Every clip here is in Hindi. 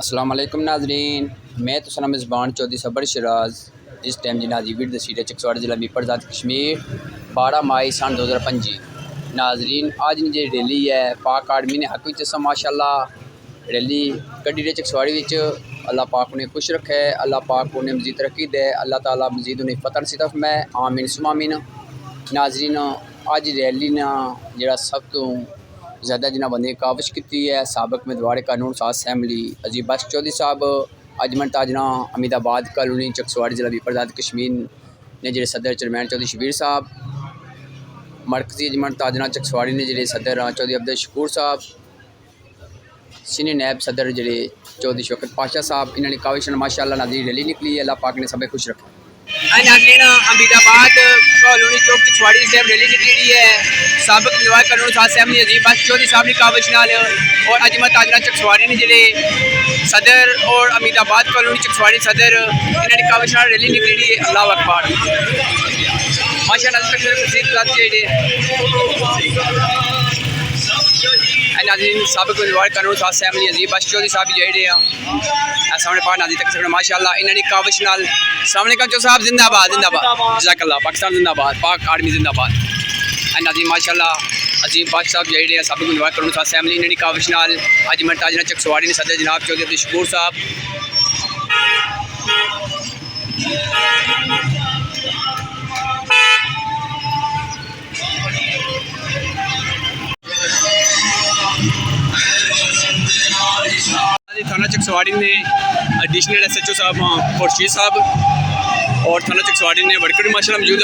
अस्सलाम वालेकुम नाजरीन, मैं तो सना मेज़बान चौधरी सबर शराज। इस टाइम जी नाजी विद सीट चकसवाड़ा जिला मीपर ज़ात कश्मीर 12 मई सन 2025। नाजरीन आज जी रैली है पाक आर्मी ने हक विच माशाअल्लाह रैली कड्डी रे चकसवाड़ी विच। अल्लाह पाक उन्हें खुश रखे, अल्लाह पाक उन्हें मजीद तरक्की दे, अल्लाह ताला मजीद उन्हें फतह नसीब फरमाए, आमीन सुमा आमीन। नाजरीन अज रैली ना जरा सब तो ज़्यादा जिन्हें बंदे काविश की है सबक उम्मीदवार कानून साज असैम्बली अजीब बख्श चौधरी साहब, अजमन ताजना अमीदाबाद कॉलोनी चकसवाड़ी जिला मीपर ज़ात कश्मीर ने जो सदर चेयरमैन चौधरी शबीर साहब, मरकजी अजमन ताजना चकसवाड़ी ने जो सदर चौधरी अब्दुल शकूर साहब, सीनियर नैब सदर जो चौधरी शौकत पाशा साहब, इन्होंने काविश माशाअल्लाह नाज़रीन रैली निकली है। अल्लाह पाक ने सब खुश रखा। नाज़रीन अमीदाबाद कॉलोनी चौक चकसवाड़ी से रैली निकली है सबक उम्मीदवार कानून साज असैम्बली अजीब बख्श चौधरी साहब ने काविश नाल और अजमत ताजना चकसवाड़ी ने जिले सदर और अमीदाबाद कॉलोनी चकसवाड़ी सदर इन्होंने काविश नाल रैली निकली है। अल्लाह अकबर माशाअल्लाह नाज़रीन सबक उम्मीदवार कानून साज असैम्बली अजीब बख्श चौधरी साहब जेडे सामने पार नाजी तक माशाअल्लाह इन्होंने काविश नाल सामने का जो साहब जिंदाबाद जिंदाबाद जज़ाकल्लाह पाकिस्तान जिंदाबाद पाक आर्मी जिंदाबाद। नाज़रीन माशाअल्लाह अजीब बख्श साहब जेडे सबक उम्मीदवार कानून साज असैम्बली इन्होंने काविश नाल अजमन ताजना चकसवाड़ी ने सदर जनाब चौधरी अब्दुल शकूर साहब, थाना चकसवाड़ी ने एडिशनल SHO साहब खुर्शीद साहब और थाना चकसवाड़ी ने वर्कर भी माशाअल्लाह मौजूद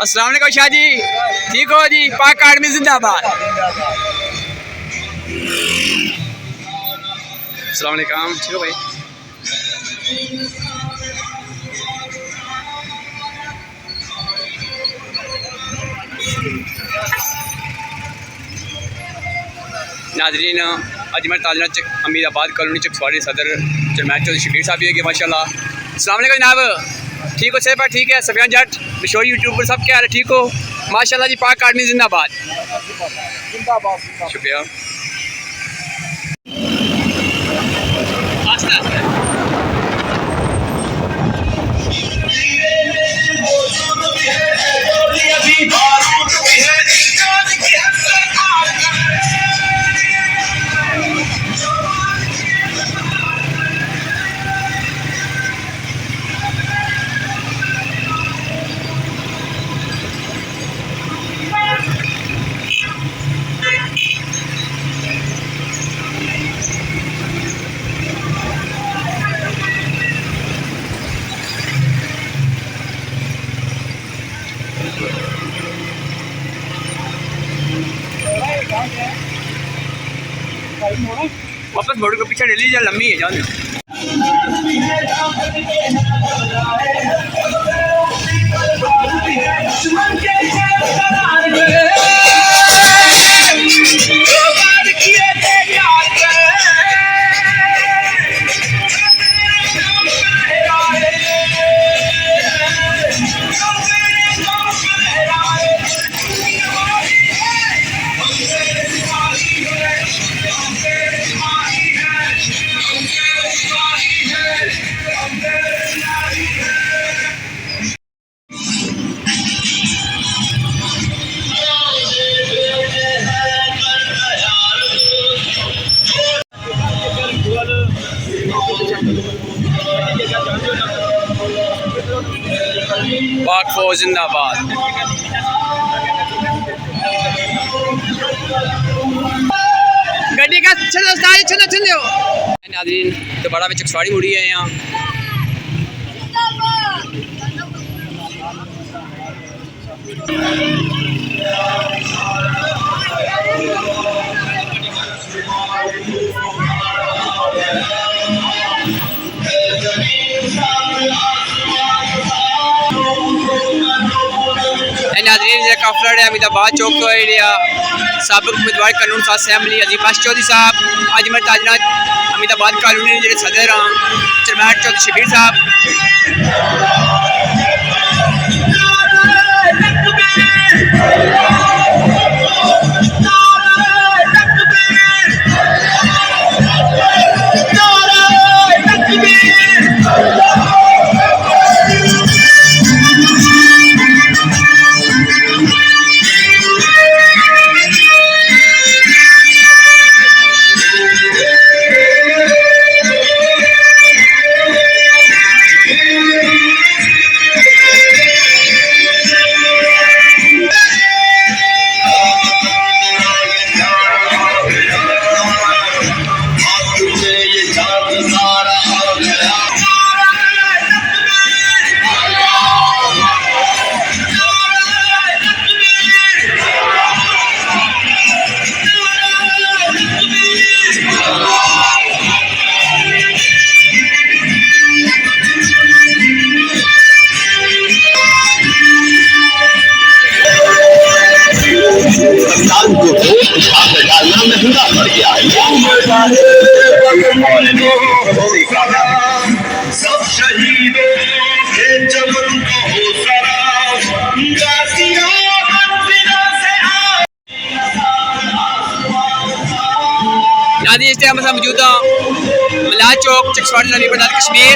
अस्सलाम वालेकुम शाह जी, ठीक हो जी? पाक आर्मी जिंदाबाद। अस्सलाम वालेकुम, ठीक हो भाई? नाजरीन अजमन ताजना अमीदाबाद कॉलोनी चकसवाड़ी सदर चेयरमैन चौधरी शबीर साहब भी है माशाअल्लाह। अस्सलाम वालेकुम जनाब, ठीक हो? सेहत पर ठीक है? सफियान जट मशहूर यूट्यूबर सब क्या हाल है? ठीक हो माशाअल्लाह जी? पाक आर्मी जिंदाबाद शुक्रिया। वापस मोड़ के पीछे रैली लंबी है जान। पाक फौज जिंदाबाद। गड्डी का चलो नाज़रीन दोबारा में चकसवाड़ी मुड़ी है यहाँ नाज़रीन ये काफिला है अमीदाबाद चौक तो है सबक उम्मीदवार कानून साथ असेंबली अजीफाश चौधरी साहब आज मैं ताजनाथ अमीदाबाद कॉलोनी जो सदर हाँ चरमैट चौधरी शबीर साहब महंगा पड़ गया सब शहीदों के चमन को हो नाज़रीन इस टाइम असां मौजूद हाँ मलाज चौक चकसवाड़ जिला मीरपुर कश्मीर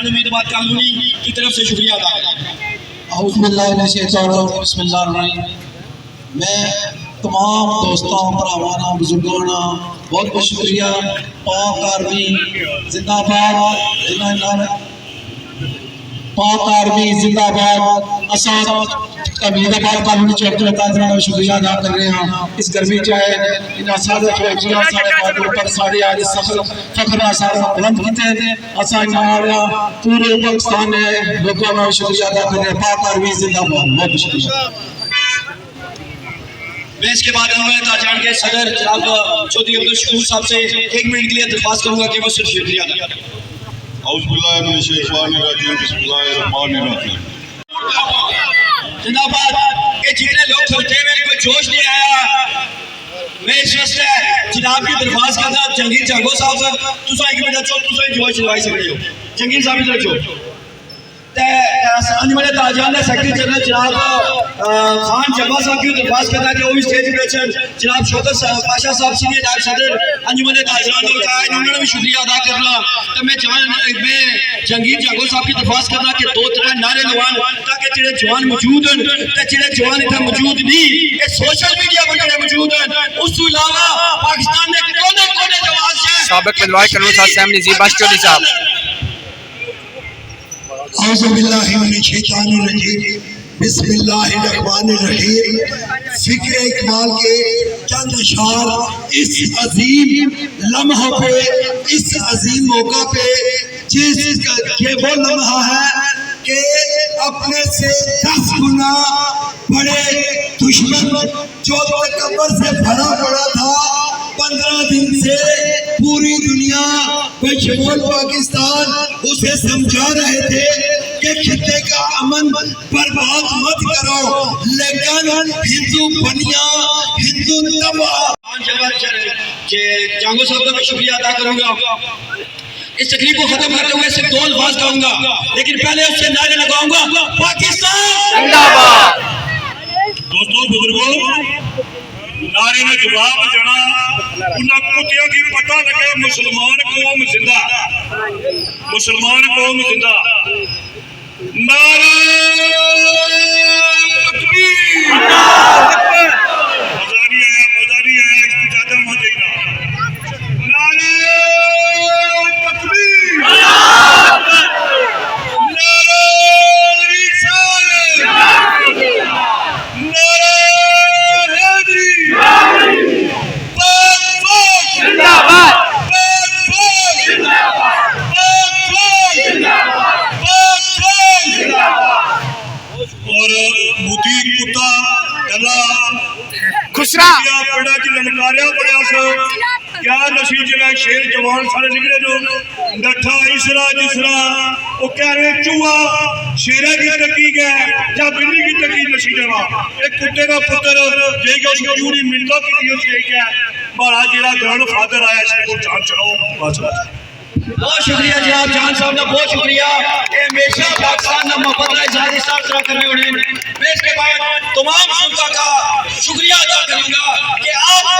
अमीदाबाद कॉलोनी की तरफ से शुक्रिया अदा मैं तमाम दोस्तों भरावां बुजुर्गों बहुत बहुत शुक्रिया पाक आर्मी जिंदाबाद पाक आर्मी जिंदाबाद असाद अमीदाबाद कॉलोनी चौक का शुक्रिया अदा कर रहे हैं इस गर्मी चाहे इन सारे फौजियां सारे बहादुर पर सारे आज सफर फखर सारा बुलंद होते हैं असा हमारा पूरे पाकिस्तान ने लोगों का शुक्रिया अदा कर रहे हैं पाक आर्मी जिंदाबाद बहुत शुक्रिया। मैं इसके बाद ताजान के सदर जनाब चौधरी अब्दुल शकूर साहब से 1 मिनट के लिए दरख्वास्त करूंगा कि वो सिर्फ शुक्रिया अदा करें। जिंदाबाद ये जितने लोग खड़े हैं कोई जोश नहीं आया मैं इस वास्ते जनाब की दरख्वास्त करता जंगीर जागो साहब तुसा एक मिनट चो तुसा जोश चलवाई सकते हो जंगीर साहब इधर चो अंजुमन ताजवान सेक्रेटरी जनरल जनाब खान जमा साहब की दरख्वास्त करना कि वो भी स्टेज पे जनाब शौकत पाशा साहब सीनियर नायब सदर अंजुमन ताजवान उन्होंने भी शुक्रिया अदा करना तो मैं जंगीर जागो साहब की दरख्वास्त करना कि 2-3 नारे लवान ताकि जेडे जवान मौजूद हैं ते जेडे जवान इत्थे मौजूद नहीं ये सोशल मीडिया पर जेडे मौजूद हैं उस तो इलावा पाकिस्तान में कोने-कोने जवान है साबिक उम्मीदवार कानून साथ असेंबली अजीफाश चौधरी साहब बिस्मिल्लाहिर्रहमानिर्रहीम फिक्र इकबाल के चंद अशार इस अजीम लम्हा पे इस अजीम मौका पे ये वो लम्हा है कि अपने से 10 गुना बड़े दुश्मन जो कब्र से भरा पड़ा था 15 दिन से पूरी दुनिया बशमूल पाकिस्तान उसे समझा रहे थे कि खिते का अमन बर्बाद मत करो, लेकिन हिंदू बनिया हिंदू तबाह। जांगो साहब का मैं शुक्रिया अदा करूंगा। इस तकरीब को खत्म करते हुए सिर्फ 2 अल्फाज कहूंगा, लेकिन पहले उससे नारे लगाऊंगा, पाकिस्तान जिंदाबाद। दोस्तों बुजुर्गों, नारे ने जवाब देना उन्हें कुत्तियों की पता लगे मुसलमान कौम जिंदा, मुसलमान कौम जिंदा। नारे तकबीर। मजा नहीं आया, मजा नहीं आया, इसको ज्यादा मत देना। नारे तकबीर। नारे रिसालत। नारे हैदरी। पाक फौज जिंदाबाद। पाक फौज पाक फौज पाक फौज। और मोदी कुत्ता कला खुसरा बड़ा च ललकारिया बड़ा स क्या नसी जरा शेर जवान सारे निकले जो डठा इसरा जिसरा वो कह रहे चूहा शेरे की टकी गया या बिल्ली की टकी नसी जवा एक कुत्ते का पुत्र जेगा उसकी पूरी मिन्नत की थी उसके क्या बड़ा जेड़ा ग्रैंड फादर आया इसको जान चढ़ाओ बस बहुत शुक्रिया जनाब जान साहब का, बहुत शुक्रिया। ये हमेशा पाकिस्तान का मोहब्बत है जाहिर साथ तरह करने उन्हें मैं इसके बाद तमाम शुरा का शुक्रिया अदा करूंगा कि आपने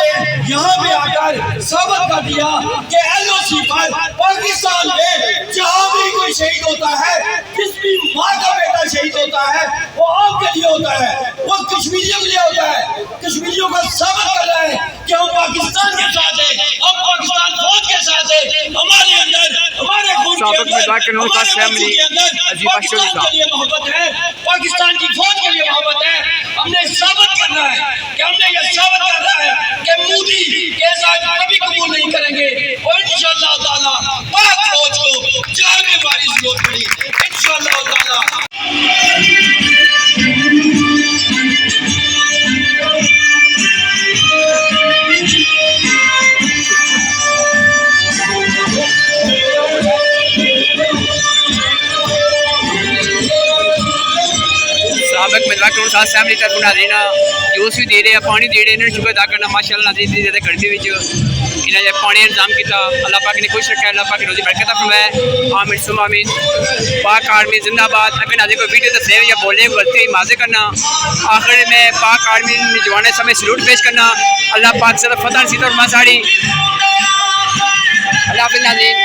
यहाँ पे आकर साबित कर दिया कि LOC पर पाकिस्तान में जहाँ भी कोई शहीद होता है, जिस भी माँ का बेटा शहीद होता है, वो आपके लिए होता है, वो कश्मीरियों के लिए होता है। कश्मीरियों को साबित कर रहा है कि हम पाकिस्तान के साथ हैं, हम पाकिस्तान फौज के साथ हैं। हमारे अंदर हमारे खून के अंदर हमारे खून के अंदर पाकिस्तान के लिए मोहब्बत है, पाकिस्तान की फौज के लिए मोहब्बत है। हमने साबित करना है कि हमने ये साबित करना है कि मोदी के साथ कभी कबूल नहीं करेंगे और इंशाअल्लाह ताला पाक फौज को जान में हमारी जरूरत पड़ी इंशाअल्लाह ताला। साबिक मिलवा करोड़ साथ फैमिली तरफ नाज़रीन जूस भी दे रहे हैं, पानी दे रहे हैं, शुक्र अदा करना माशाअल्लाह नाज़रीन दी ज़्यादा गर्मी में इन्हें पानी इंतजाम किया। अल्लाह पाक ने खुश रखा, अल्लाह पाक रोजी बरकत फरमाए। आमीन सुम आमीन। पाक आर्मी जिंदाबाद। अगर नाज़रीन कोई वीडियो तो सेव या बोले गलती माज़े करना। आखिर में पाक आर्मी जवान समय सलूट पेश करना। अल्लाह पाक से फतह नसीब और मासाड़ी। अल्लाह हाफ़िज़ नाज़रीन।